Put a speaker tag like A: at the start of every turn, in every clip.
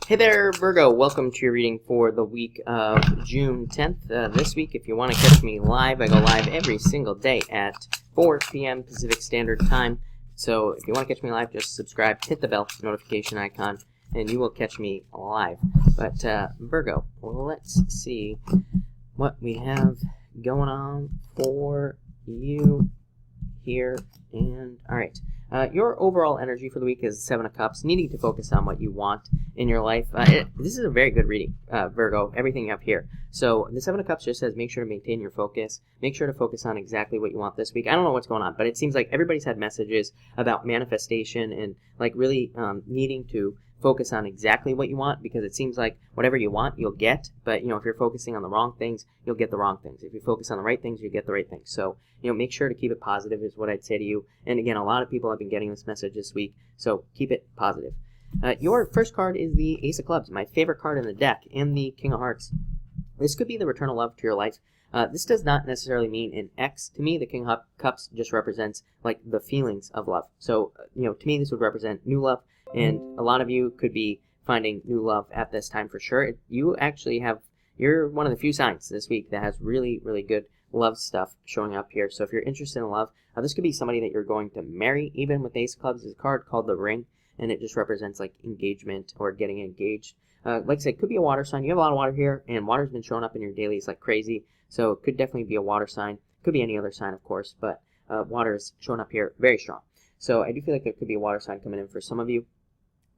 A: Hey there, Virgo. Welcome to your reading for the week of June 10th. This week, if you want to catch me live, I go live every single day at 4 p.m. Pacific Standard Time. So if you want to catch me live, just subscribe, hit the bell notification icon, and you will catch me live. But Virgo, let's see what we have going on for you here. And all right. Your overall energy for the week is 7 of Cups, needing to focus on what you want in your life. This is a very good reading, Virgo, everything you have here. So the 7 of Cups just says make sure to maintain your focus. Make sure to focus on exactly what you want this week. I don't know what's going on, but it seems like everybody's had messages about manifestation and like really needing to focus on exactly what you want, because it seems like whatever you want, you'll get. But, if you're focusing on the wrong things, you'll get the wrong things. If you focus on the right things, you get the right things. So, make sure to keep it positive is what I'd say to you. And again, a lot of people have been getting this message this week, so keep it positive. Your first card is the Ace of Clubs, my favorite card in the deck, and the King of Hearts. This could be the return of love to your life. This does not necessarily mean an ex. To me, the King of Cups just represents like the feelings of love. So, to me, this would represent new love. And a lot of you could be finding new love at this time for sure. You're one of the few signs this week that has really, really good love stuff showing up here. So if you're interested in love, this could be somebody that you're going to marry. Even with Ace of Clubs, is a card called the Ring, and it just represents like engagement or getting engaged. Like I said, it could be a water sign. You have a lot of water here, and water's been showing up in your dailies like crazy. So it could definitely be a water sign. Could be any other sign, of course, but water is showing up here very strong. So I do feel like there could be a water sign coming in for some of you.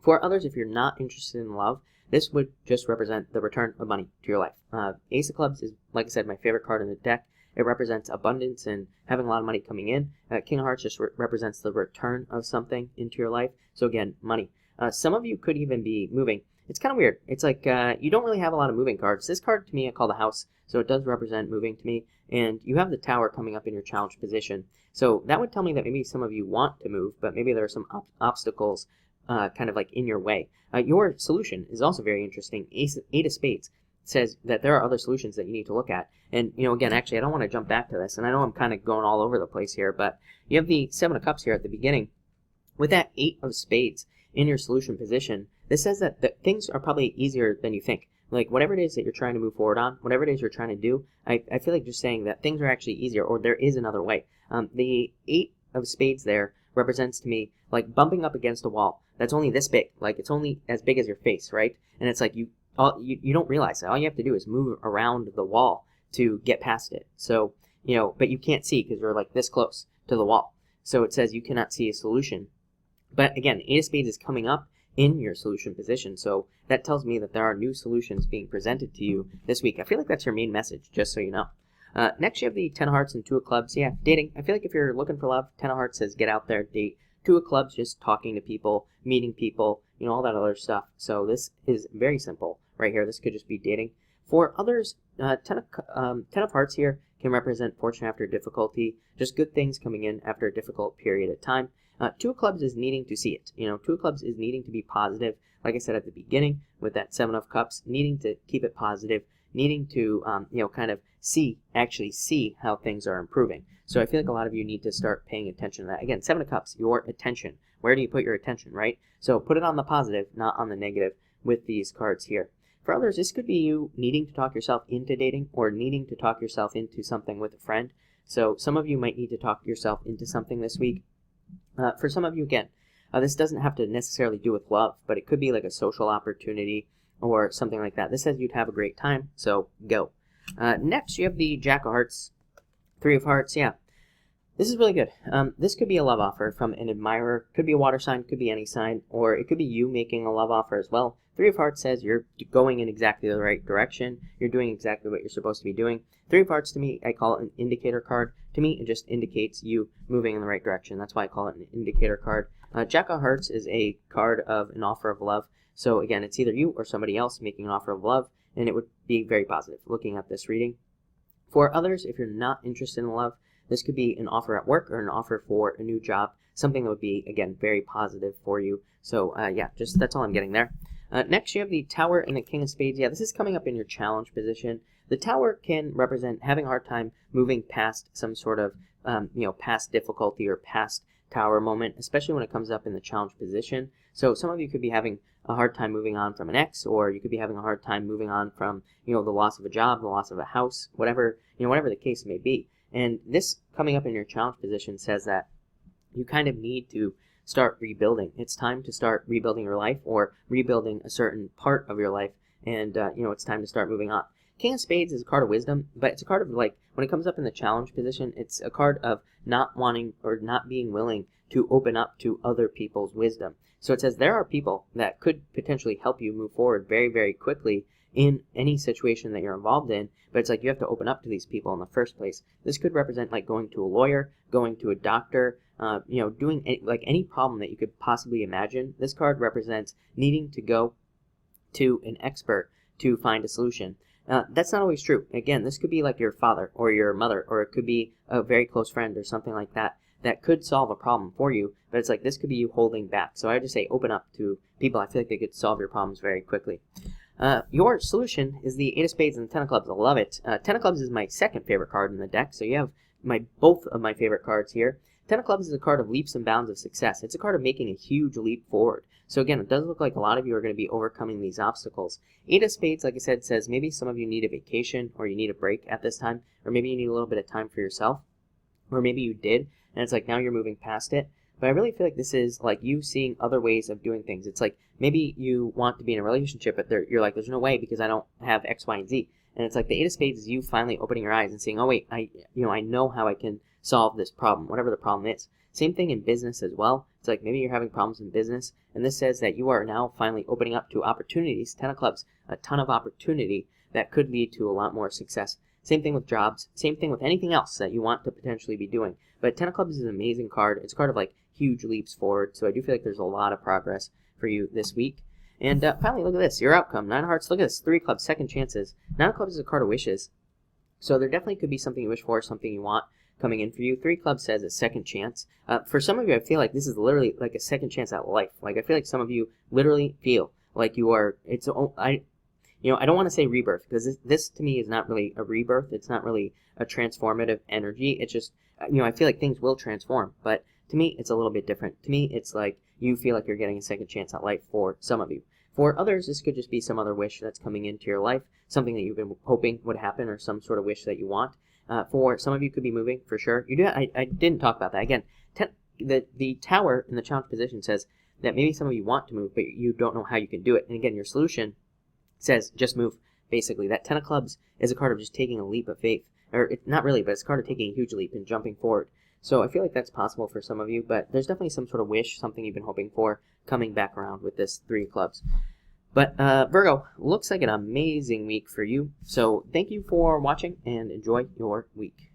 A: For others, if you're not interested in love, this would just represent the return of money to your life. Ace of Clubs is, like I said, my favorite card in the deck. It represents abundance and having a lot of money coming in. King of Hearts just represents the return of something into your life. So again, money. Some of you could even be moving. It's kind of weird. It's like you don't really have a lot of moving cards. This card to me I call the House, so it does represent moving to me. And you have the Tower coming up in your challenge position. So that would tell me that maybe some of you want to move, but maybe there are some obstacles kind of like in your way. Your solution is also very interesting. Eight of Spades says that there are other solutions that you need to look at. And, again, actually, I don't want to jump back to this, and I know I'm kind of going all over the place here, but you have the 7 of Cups here at the beginning. With that 8 of Spades in your solution position, this says that things are probably easier than you think. Like, whatever it is that you're trying to move forward on, whatever it is you're trying to do, I feel like just saying that things are actually easier, or there is another way. The 8 of Spades there represents to me like bumping up against a wall that's only this big, like it's only as big as your face, right? And it's like you don't realize that all you have to do is move around the wall to get past it. So but you can't see because you're like this close to the wall. So it says you cannot see a solution. But again, 8 of Spades is coming up in your solution position, so that tells me that there are new solutions being presented to you this week. I feel like that's your main message, just so you know. Next, you have the 10 of Hearts and 2 of Clubs. Yeah, dating. I feel like if you're looking for love, 10 of Hearts says get out there, date. 2 of Clubs, just talking to people, meeting people, all that other stuff. So this is very simple right here. This could just be dating. For others, 10 of Hearts here can represent fortune after difficulty, just good things coming in after a difficult period of time. 2 of Clubs is needing to see it. 2 of Clubs is needing to be positive. Like I said at the beginning, with that 7 of Cups, needing to keep it positive, needing to, kind of actually see how things are improving. So I feel like a lot of you need to start paying attention to that. Again, 7 of Cups, your attention. Where do you put your attention, right? So put it on the positive, not on the negative with these cards here. For others, this could be you needing to talk yourself into dating or needing to talk yourself into something with a friend. So some of you might need to talk yourself into something this week. For some of you, again, this doesn't have to necessarily do with love, but it could be like a social opportunity or something like that. This says you'd have a great time, so go. Next, you have the Jack of Hearts, 3 of Hearts. Yeah, this is really good. This could be a love offer from an admirer. Could be a water sign, could be any sign, or it could be you making a love offer as well. 3 of Hearts says you're going in exactly the right direction. You're doing exactly what you're supposed to be doing. 3 of Hearts, to me, I call it an indicator card. To me, it just indicates you moving in the right direction. That's why I call it an indicator card. Jack of Hearts is a card of an offer of love. So again, it's either you or somebody else making an offer of love, and it would be very positive looking at this reading. For others, if you're not interested in love, this could be an offer at work or an offer for a new job, something that would be, again, very positive for you. So yeah, just that's all I'm getting there. Next, you have the Tower and the King of Spades. Yeah, this is coming up in your challenge position. The Tower can represent having a hard time moving past some sort of, past difficulty or past Tower moment, especially when it comes up in the challenge position. So some of you could be having a hard time moving on from an ex, or you could be having a hard time moving on from, the loss of a job, the loss of a house, whatever the case may be. And this coming up in your challenge position says that you kind of need to start rebuilding. It's time to start rebuilding your life, or rebuilding a certain part of your life, and it's time to start moving on. King of Spades is a card of wisdom, but it's a card of, like, when it comes up in the challenge position, it's a card of not wanting or not being willing to open up to other people's wisdom. So it says there are people that could potentially help you move forward very, very quickly in any situation that you're involved in, but it's like you have to open up to these people in the first place. This could represent like going to a lawyer, going to a doctor, doing any problem that you could possibly imagine. This card represents needing to go to an expert to find a solution. That's not always true. Again, this could be like your father or your mother, or it could be a very close friend or something like that that could solve a problem for you, but it's like this could be you holding back. So I would just say open up to people. I feel like they could solve your problems very quickly. Your solution is the Eight of Spades and the Ten of Clubs. I love it. Ten of Clubs is my second favorite card in the deck, so you have both of my favorite cards here. Ten of Clubs is a card of leaps and bounds of success. It's a card of making a huge leap forward. So again, it does look like a lot of you are going to be overcoming these obstacles. Eight of Spades, like I said, says maybe some of you need a vacation, or you need a break at this time, or maybe you need a little bit of time for yourself, or maybe you did, and it's like now you're moving past it. But I really feel like this is like you seeing other ways of doing things. It's like maybe you want to be in a relationship, but you're like, there's no way because I don't have X, Y, and Z. And it's like the Eight of Spades is you finally opening your eyes and saying, oh wait, I know how I can solve this problem, whatever the problem is. Same thing in business as well. It's like maybe you're having problems in business, and this says that you are now finally opening up to opportunities. Ten of Clubs, a ton of opportunity that could lead to a lot more success. Same thing with jobs. Same thing with anything else that you want to potentially be doing. But Ten of Clubs is an amazing card. It's a card of like huge leaps forward. So I do feel like there's a lot of progress for you this week. And finally, look at this. Your outcome. Nine of Hearts. Look at this. Three of Clubs. Second chances. Nine of Clubs is a card of wishes. So there definitely could be something you wish for, something you want coming in for you. Three of Clubs says a second chance. For some of you, I feel like this is literally like a second chance at life. Like I feel like some of you literally feel like you are. I don't want to say rebirth, because this to me is not really a rebirth. It's not really a transformative energy. It's just, I feel like things will transform, but to me, it's a little bit different. To me, it's like you feel like you're getting a second chance at life for some of you. For others, this could just be some other wish that's coming into your life, something that you've been hoping would happen, or some sort of wish that you want. For some of you, could be moving, for sure. I didn't talk about that. Again, the tower in the challenge position says that maybe some of you want to move, but you don't know how you can do it. And again, your solution says just move, basically. That Ten of Clubs is a card of just taking a leap of faith. Or not really, but it's a card of taking a huge leap and jumping forward. So I feel like that's possible for some of you, but there's definitely some sort of wish, something you've been hoping for, coming back around with this Three of Clubs. But Virgo, looks like an amazing week for you. So thank you for watching, and enjoy your week.